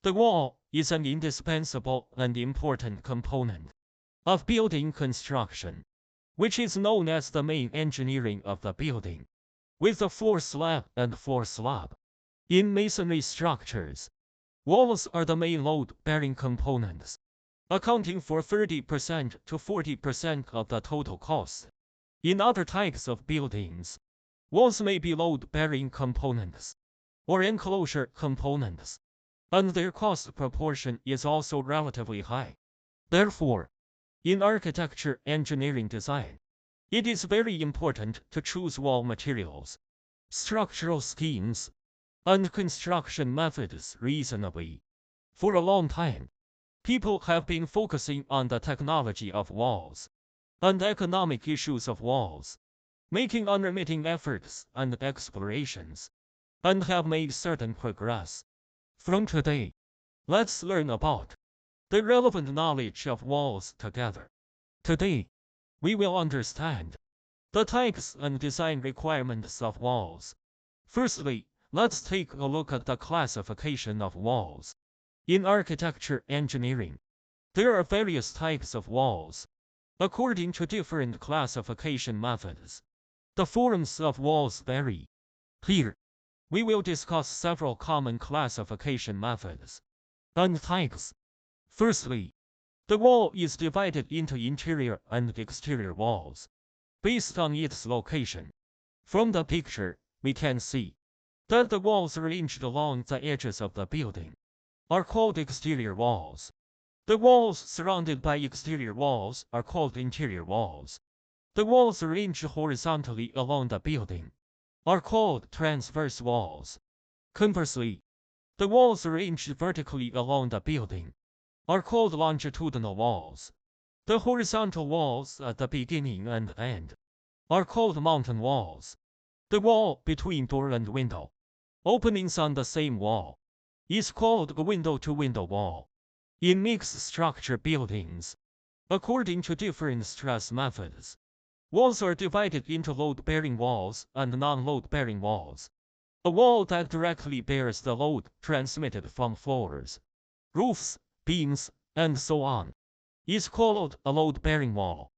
The wall is an indispensable and important component of building construction, which is known as the main engineering of the building, with the floor slab and floor slab. In masonry structures, walls are the main load-bearing components, accounting for 30% to 40% of the total cost. In other types of buildings, walls may be load-bearing components or enclosure components, and their cost proportion is also relatively high. Therefore, in architecture engineering design, it is very important to choose wall materials, structural schemes, and construction methods reasonably. For a long time, people have been focusing on the technology of walls and economic issues of walls, making unremitting efforts and explorations, and have made certain progress. From today, let's learn about the relevant knowledge of walls together. Today, we will understand the types and design requirements of walls. Firstly, let's take a look at the classification of walls. In architecture engineering, there are various types of walls, according to different classification methods. The forms of walls vary. Here, we will discuss several common classification methods and types. Firstly, the wall is divided into interior and exterior walls, based on its location. From the picture, we can see that the walls arranged along the edges of the building are called exterior walls. The walls surrounded by exterior walls are called interior walls. The walls arranged horizontally along the building are called transverse walls. Conversely, the walls arranged vertically along the building are called longitudinal walls. The horizontal walls at the beginning and end are called mountain walls. The wall between door and window, openings on the same wall, is called a window-to-window wall. In mixed structure buildings, according to different stress methods, walls are divided into load-bearing walls and non-load-bearing walls. A wall that directly bears the load transmitted from floors, roofs, beams, and so on, is called a load-bearing wall.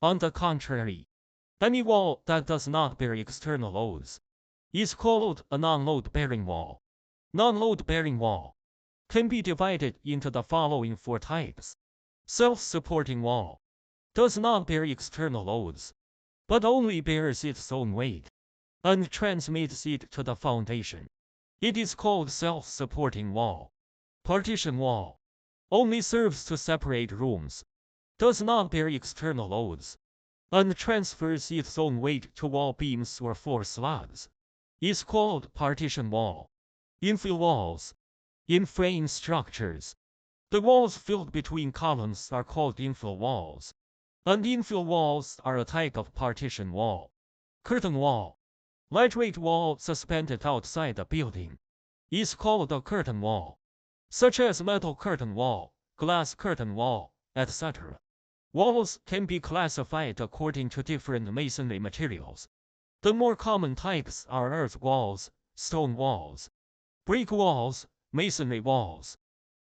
On the contrary, any wall that does not bear external loads is called a non-load-bearing wall. Non-load-bearing wall can be divided into the following four types. Self-supporting wall does not bear external loads, but only bears its own weight and transmits it to the foundation. It is called self-supporting wall. Partition wall only serves to separate rooms, does not bear external loads, and transfers its own weight to wall beams or floor slabs. Is called partition wall. Infill walls. In frame structures, the walls filled between columns are called infill walls, and infill walls are a type of partition wall. Curtain wall. Lightweight wall suspended outside the building is called a curtain wall, such as metal curtain wall, glass curtain wall, etc. Walls can be classified according to different masonry materials. The more common types are earth walls, stone walls, brick walls, masonry walls,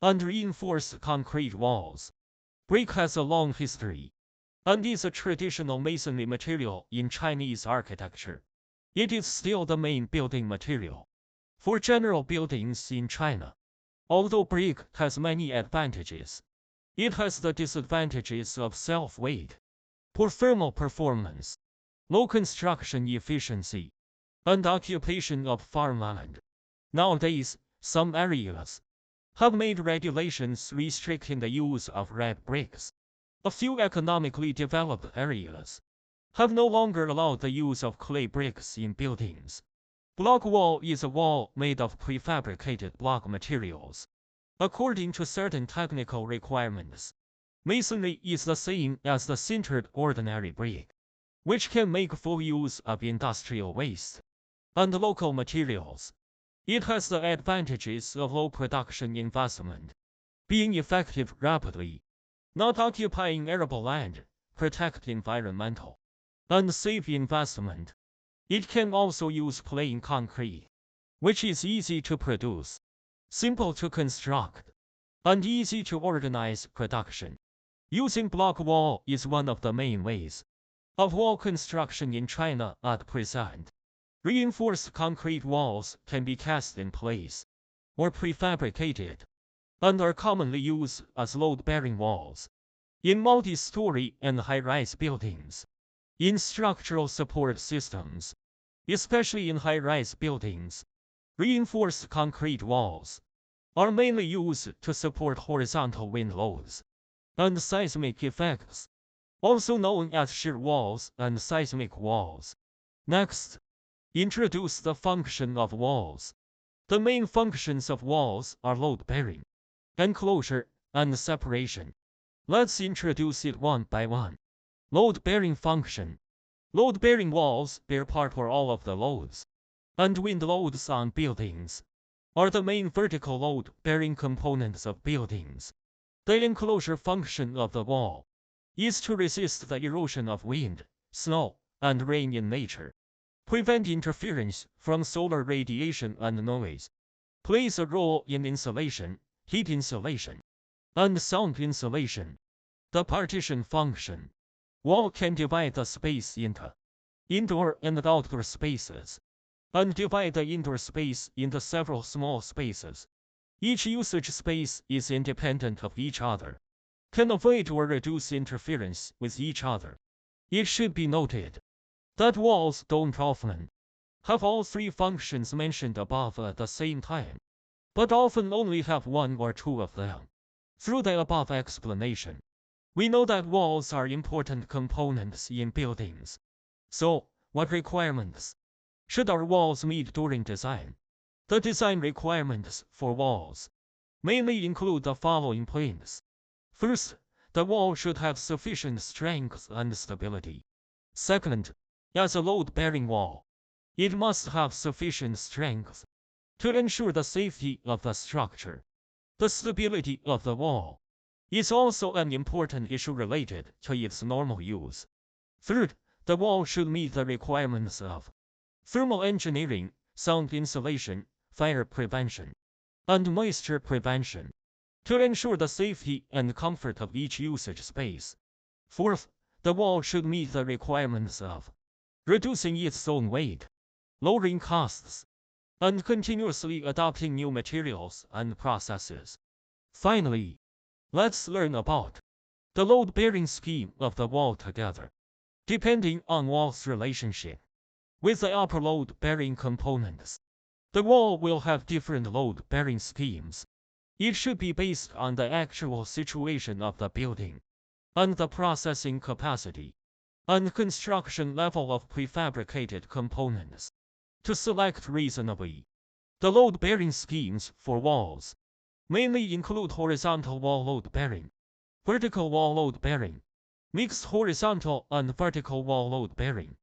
and reinforced concrete walls. Brick has a long history and is a traditional masonry material in Chinese architecture. It is still the main building material for general buildings in China. Although brick has many advantages, it has the disadvantages of self-weight, poor thermal performance, low construction efficiency, and occupation of farmland. Nowadays, some areas have made regulations restricting the use of red bricks. A few economically developed areas have no longer allowed the use of clay bricks in buildings. Block wall is a wall made of prefabricated block materials. According to certain technical requirements, masonry is the same as the sintered ordinary brick, which can make full use of industrial waste and local materials. It has the advantages of low production investment, being effective rapidly, not occupying arable land, protect environmental, and save investment. It can also use plain concrete, which is easy to produce. simple to construct, and easy to organize production. Using block wall is one of the main ways of wall construction in China at present. Reinforced concrete walls can be cast in place or prefabricated and are commonly used as load-bearing walls in multi-story and high-rise buildings. In structural support systems, especially in high-rise buildings, reinforced concrete walls are mainly used to support horizontal wind loads and seismic effects, also known as shear walls and seismic walls. Next, introduce the function of walls. The main functions of walls are load-bearing, enclosure, and separation. Let's introduce it one by one. Load-bearing function. Load-bearing walls bear part or all of the loads and wind loads on buildings are the main vertical load-bearing components of buildings. The enclosure function of the wall is to resist the erosion of wind, snow, and rain in nature, prevent interference from solar radiation and noise, plays a role in insulation, heat insulation, and sound insulation. The partition function. Wall can divide the space into indoor and outdoor spaces, and divide the indoor space into several small spaces. Each usage space is independent of each other, can avoid or reduce interference with each other. It should be noted that walls don't often have all three functions mentioned above at the same time, but often only have one or two of them. Through the above explanation, we know that walls are important components in buildings. So, what requirements should our walls meet during design? The design requirements for walls mainly include the following points. First, the wall should have sufficient strength and stability. Second, as a load-bearing wall, it must have sufficient strength to ensure the safety of the structure. The stability of the wall is also an important issue related to its normal use. Third, the wall should meet the requirements of thermal engineering, sound insulation, fire prevention, and moisture prevention to ensure the safety and comfort of each usage space. Fourth, the wall should meet the requirements of reducing its own weight, lowering costs, and continuously adopting new materials and processes. Finally, let's learn about the load-bearing scheme of the wall together. Depending on wall's relationship with the upper load-bearing components, the wall will have different load-bearing schemes. It should be based on the actual situation of the building and the processing capacity and construction level of prefabricated components to select reasonably. The load-bearing schemes for walls mainly include horizontal wall load-bearing, vertical wall load-bearing, mixed horizontal and vertical wall load-bearing,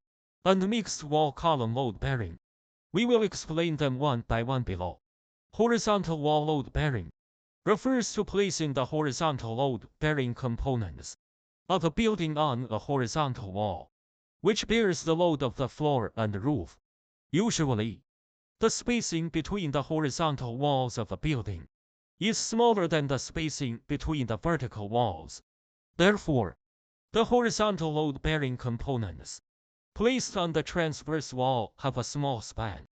and mixed wall column load-bearing. We will explain them one by one below. Horizontal wall load-bearing refers to placing the horizontal load-bearing components of a building on a horizontal wall, which bears the load of the floor and roof. Usually, the spacing between the horizontal walls of a building is smaller than the spacing between the vertical walls. Therefore, the horizontal load-bearing components placed on the transverse wall have a small span,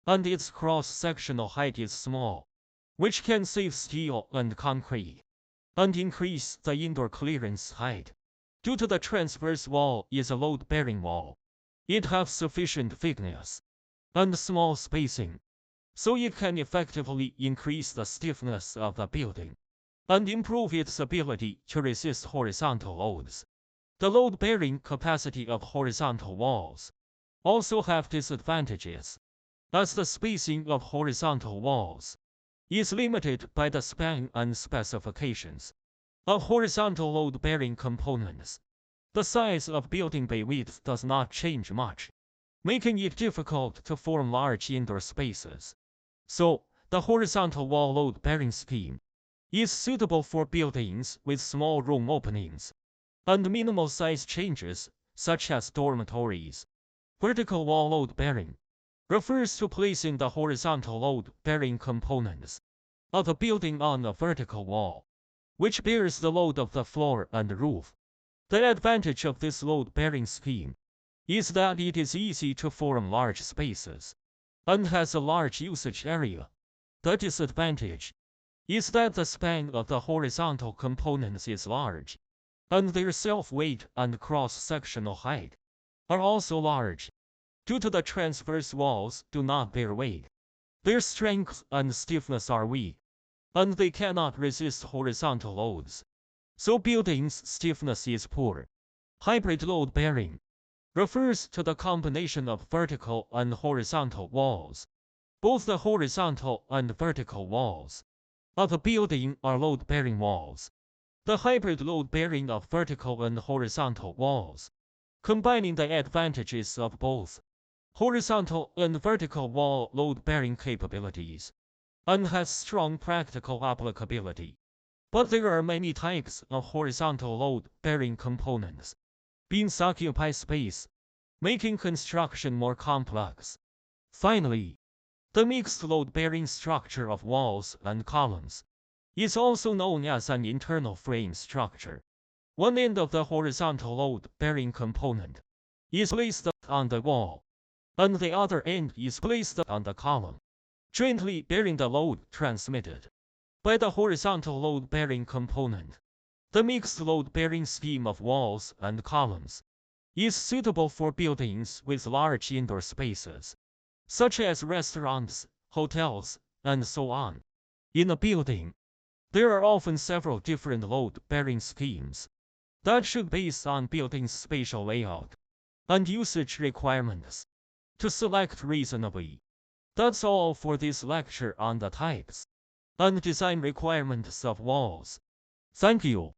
and its cross-sectional height is small, which can save steel and concrete, and increase the indoor clearance height. Due to the transverse wall is a load-bearing wall, it has sufficient thickness and small spacing, so it can effectively increase the stiffness of the building and improve its ability to resist horizontal loads. The load-bearing capacity of horizontal walls also have disadvantages, as the spacing of horizontal walls is limited by the span and specifications of horizontal load-bearing components. The size of building bay width does not change much, making it difficult to form large indoor spaces. So, the horizontal wall load-bearing scheme is suitable for buildings with small room openings and minimal size changes, such as dormitories. Vertical wall load-bearing refers to placing the horizontal load-bearing components of a building on a vertical wall, which bears the load of the floor and roof. The advantage of this load-bearing scheme is that it is easy to form large spaces and has a large usage area. The disadvantage is that the span of the horizontal components is large, and their self-weight and cross-sectional height are also large. Due to the transverse walls do not bear weight, their strength and stiffness are weak, and they cannot resist horizontal loads. So building's stiffness is poor. Hybrid load-bearing refers to the combination of vertical and horizontal walls. Both the horizontal and vertical walls of a building are load-bearing walls. The hybrid load-bearing of vertical and horizontal walls, combining the advantages of both horizontal and vertical wall load-bearing capabilities, and has strong practical applicability. But there are many types of horizontal load-bearing components. Beams occupy space, making construction more complex. Finally, the mixed load-bearing structure of walls and columns is also known as an internal frame structure. One end of the horizontal load-bearing component is placed on the wall, and the other end is placed on the column, jointly bearing the load transmitted by the horizontal load-bearing component. The mixed load-bearing scheme of walls and columns is suitable for buildings with large indoor spaces, such as restaurants, hotels, and so on. In a building, there are often several different load-bearing schemes that should base on building's spatial layout and usage requirements to select reasonably. That's all for this lecture on the types and design requirements of walls. Thank you.